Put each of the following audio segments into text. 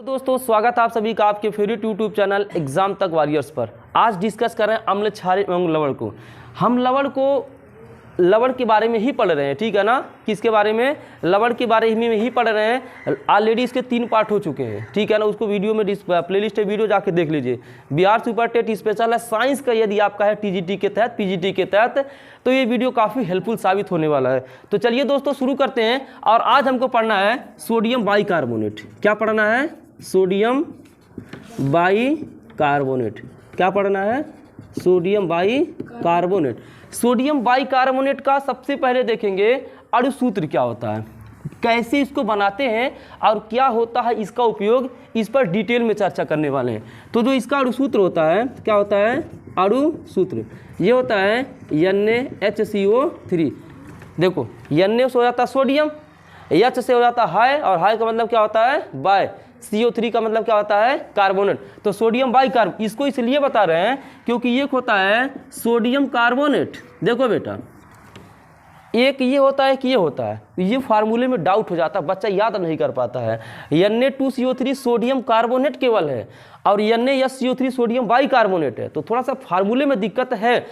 तो दोस्तों स्वागत है आप सभी का आपके फेवरेट यूट्यूब चैनल एग्जाम तक वॉरियर्स पर। आज डिस्कस कर रहे हैं अम्ल क्षारीय एवं लवण को। हम लवण के बारे में ही पढ़ रहे हैं, ठीक है ना। किसके बारे में? लवण के बारे में ही पढ़ रहे हैं। ऑलरेडी इसके 3 पार्ट हो चुके हैं, ठीक है ना। उसको वीडियो में प्लेलिस्ट है, वीडियो जाके देख लीजिए। बिहार सुपर टेट स्पेशल है साइंस का, यदि आपका है टीजीटी के तहत, पीजीटी के तहत, तो ये वीडियो काफ़ी हेल्पफुल साबित होने वाला है। तो चलिए दोस्तों शुरू करते हैं। और आज हमको पढ़ना है सोडियम बाइकार्बोनेट। क्या पढ़ना है? Sodium bicarbonate. क्या पढ़ना है? Sodium bicarbonate. सोडियम बाइकार्बोनेट का सबसे पहले देखेंगे अणु सूत्र क्या होता है, कैसे इसको बनाते हैं और क्या होता है इसका उपयोग, इस पर डिटेल में चर्चा करने वाले हैं। तो जो इसका अणु सूत्र होता है, क्या होता है? अणु सूत्र ये होता है NaHCO3। देखो Na से हो जाता है सोडियम, H से हो जाता है हाई, और हाई का मतलब क्या होता है? बाय। CO3 का मतलब क्या होता है? कार्बोनेट। तो सोडियम बाइकार्ब, इसको इसलिए बता रहे हैं क्योंकि ये होता है सोडियम कार्बोनेट। देखो बेटा, एक ये होता है कि ये होता है, ये फार्मूले में डाउट हो जाता है, बच्चा याद नहीं कर पाता है। Na2CO3 सोडियम कार्बोनेट केवल है और NaSCO3 सोडियम बाइकार्बोनेट है। तो थोड़ा सा फार्मूले में दिक्कत है,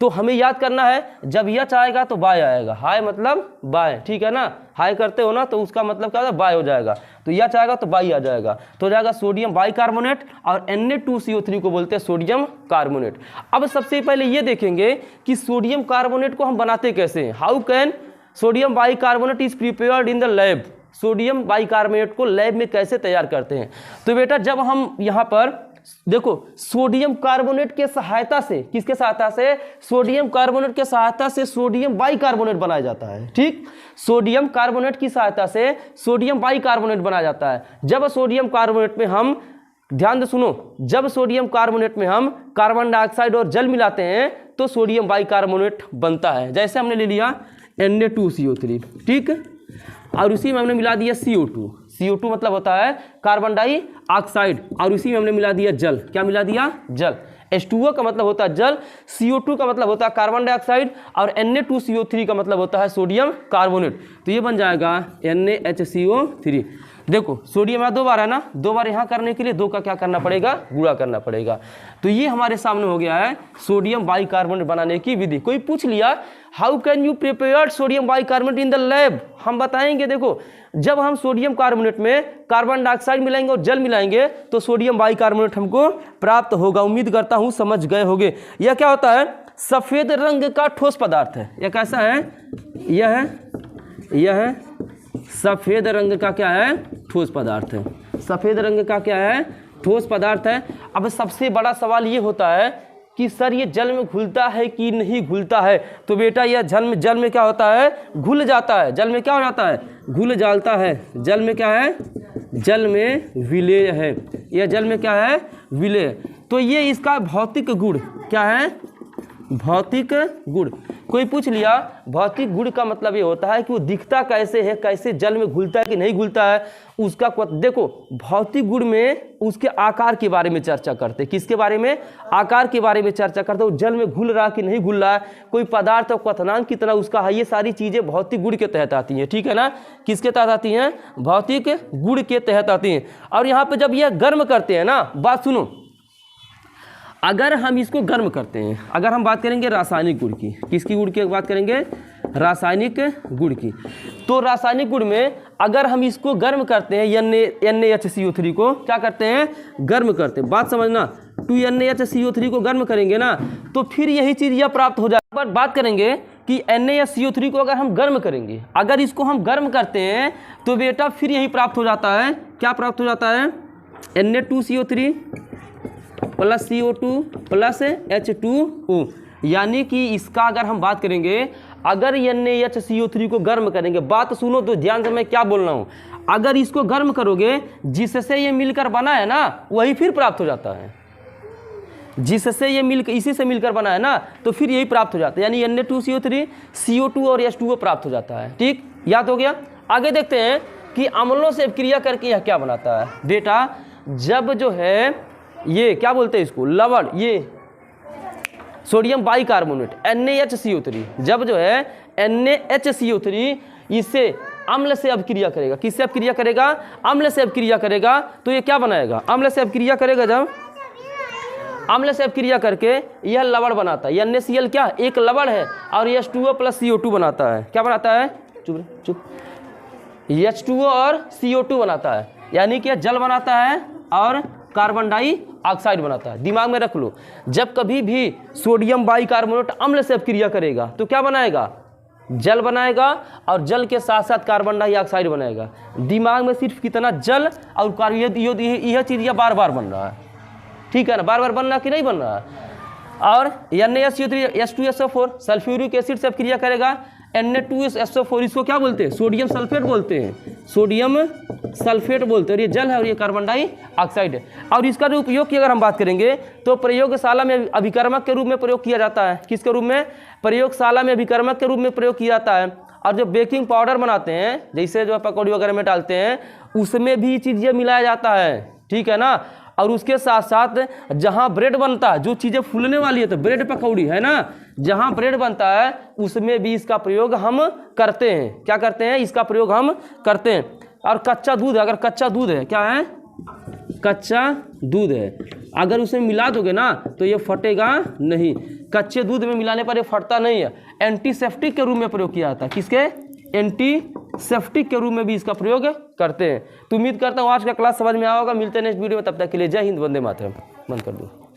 तो हमें याद करना है जब H आएगा तो बाय आएगा, हाई मतलब बाय, ठीक है ना। हाई करते हो ना तो उसका मतलब क्या होगा? बाय हो जाएगा। तो H आएगा तो बाई आ जाएगा, तो हो जाएगा सोडियम बाइकार्बोनेट। और Na2CO3 को बोलते हैं सोडियम कार्बोनेट। अब सबसे पहले ये देखेंगे कि सोडियम कार्बोनेट को हम बनाते कैसे हैं। How can sodium bicarbonate is prepared in the lab. Sodium bicarbonate को लैब में कैसे तैयार करते हैं। तो बेटा जब हम यहाँ पर देखो सोडियम कार्बोनेट के सहायता से, किसके सहायता से? सोडियम कार्बोनेट के सहायता से सोडियम बाइकार्बोनेट बनाया जाता है, ठीक। सोडियम कार्बोनेट की सहायता से सोडियम बाइकार्बोनेट बनाया जाता है। जब सोडियम कार्बोनेट में हम, ध्यान से सुनो, जब सोडियम कार्बोनेट में हम कार्बन डाइऑक्साइड और जल मिलाते हैं तो सोडियम बाइकार्बोनेट बनता है। जैसे हमने ले लिया Na2CO3, ठीक, और उसी में हमने मिला दिया CO2। CO2 मतलब होता है कार्बन डाइऑक्साइड, और उसी में हमने मिला दिया जल। क्या मिला दिया? जल। H2O का मतलब होता है जल, CO2 का मतलब होता है कार्बन डाइऑक्साइड, और Na2CO3 का मतलब होता है सोडियम कार्बोनेट। तो ये बन जाएगा NaHCO3। देखो सोडियम यहाँ 2 बार है ना, 2 बार यहाँ करने के लिए 2 का क्या करना पड़ेगा? गुणा करना पड़ेगा। तो ये हमारे सामने हो गया है सोडियम बाइकार्बोनेट बनाने की विधि। कोई पूछ लिया how can you prepare sodium bicarbonate in the lab, हम बताएंगे। देखो जब हम सोडियम कार्बोनेट में कार्बन डाइऑक्साइड मिलाएंगे और जल मिलाएंगे तो सोडियम बाइकार्बोनेट हमको प्राप्त होगा। उम्मीद करता हूँ समझ गए होंगे। यह क्या होता है? सफेद रंग का ठोस पदार्थ है। यह कैसा है? यह सफेद रंग का क्या है? ठोस पदार्थ है। सफेद रंग का क्या है? ठोस पदार्थ है। अब सबसे बड़ा सवाल ये होता है कि सर ये जल में घुलता है कि नहीं घुलता है। तो बेटा यह जल में क्या होता है? घुल जाता है। जल में क्या हो जाता है? घुल जाता है। जल में क्या है? जल में विलेय है। यह जल में क्या है? विलेय। तो ये इसका भौतिक गुण क्या है? भौतिक गुण। कोई पूछ लिया भौतिक गुण का मतलब ये होता है कि वो दिखता कैसे है, कैसे जल में घुलता है कि नहीं घुलता है, उसका देखो भौतिक गुण में उसके आकार के बारे में चर्चा करते। किसके बारे में? आकार के बारे में चर्चा करते। वो जल में घुल रहा कि नहीं घुल रहा है, कोई पदार्थ और क्वथनांक की तरह उसका है, ये सारी चीजें भौतिक गुण के तहत आती हैं, ठीक है ना। किसके तहत आती हैं? भौतिक गुण के तहत आती हैं। और यहाँ पे जब यह गर्म करते हैं ना, बात सुनो, अगर हम इसको गर्म करते हैं, अगर हम बात करेंगे रासायनिक गुण की, किसकी गुण की बात करेंगे? रासायनिक गुण की। तो रासायनिक गुण में अगर हम इसको गर्म करते हैं, NaHCO3 को क्या करते हैं? गर्म करते हैं। बात समझना, 2NaHCO3 को गर्म करेंगे ना तो फिर यही चीज़ यह प्राप्त हो जाए। पर बात करेंगे कि NaSCO3 को अगर हम गर्म करेंगे, अगर इसको हम गर्म करते हैं तो बेटा फिर यही प्राप्त हो जाता है। क्या प्राप्त हो जाता है? Na2CO3 plus CO2 plus H2O। यानी कि इसका अगर हम बात करेंगे, अगर NaHCO3 को गर्म करेंगे, बात सुनो तो ध्यान से मैं क्या बोल रहा हूँ, अगर इसको गर्म करोगे जिससे ये मिलकर बना है ना वही फिर प्राप्त हो जाता है। जिससे ये मिलकर, इसी से मिलकर बना है ना तो फिर यही प्राप्त हो जाता है। यानी Na2CO3 CO2 और H2O प्राप्त हो जाता है, ठीक, याद हो गया। आगे देखते हैं कि अम्लों से क्रिया करके यह क्या बनाता है। बेटा जब जो है ये क्या बोलते हैं इसको? लवण, ये सोडियम बाइकार्बोनेट NaHCO3, जब जो है NaHCO3 इससे अम्ल से अभिक्रिया करेगा। किससे अभिक्रिया करेगा? अम्ल से अभिक्रिया करेगा। तो ये क्या बनाएगा? अम्ल से अभिक्रिया करेगा। जब अम्ल से अभिक्रिया करके यह लवण बनाता है। NaCl क्या? एक लवण है और H2O + CO2 बनाता है। क्या बनाता है? चुप H2O और CO2 बनाता है, यानी कि जल बनाता है और कार्बन डाइऑक्साइड बनाता है। दिमाग में रख लो, जब कभी भी सोडियम बाइकार्बोनेट अम्ल से अभिक्रिया करेगा तो क्या बनाएगा? जल बनाएगा और जल के साथ साथ कार्बन डाइऑक्साइड बनाएगा। दिमाग में सिर्फ कितना? जल और कार्बन, यह चीज़ यह बार बार बन रहा है, ठीक है ना? बार बार बन रहा कि नहीं बन रहा है? और NaSO3 H2SO4 सल्फ्यूरिक एसिड से अभिक्रिया करेगा। Na2SO4 इसको क्या बोलते हैं? सोडियम सल्फेट बोलते हैं। सोडियम सल्फेट बोलते हैं। और ये जल है और ये कार्बन डाइऑक्साइड है। और इसका जो उपयोग की अगर हम बात करेंगे तो प्रयोगशाला में अभिकर्मक के रूप में प्रयोग किया जाता है। किसके रूप में? प्रयोगशाला में अभिकर्मक के रूप में प्रयोग किया जाता है। और जो बेकिंग पाउडर बनाते हैं, जैसे जो पकौड़ी वगैरह में डालते हैं, उसमें भी चीज़ें मिलाया जाता है, ठीक है ना? और उसके साथ साथ जहाँ ब्रेड बनता है, जो चीज़ें फूलने वाली है, तो ब्रेड पकौड़ी है ना, जहाँ ब्रेड बनता है उसमें भी इसका प्रयोग हम करते हैं। क्या करते हैं? इसका प्रयोग हम करते हैं। और कच्चा दूध, अगर कच्चा दूध है, क्या है? कच्चा दूध है, अगर उसमें मिला दोगे ना तो ये फटेगा नहीं। कच्चे दूध में मिलाने पर ये फटता नहीं है। एंटीसेप्टिक के रूप में प्रयोग किया जाता है। किसके? एंटीसेप्टिक के रूप में भी इसका प्रयोग करते हैं। तो उम्मीद करता हूँ आज का क्लास समझ में आया होगा। मिलते हैं नेक्स्ट वीडियो में, तब तक के लिए जय हिंद, वंदे मातरम। बंद कर दो।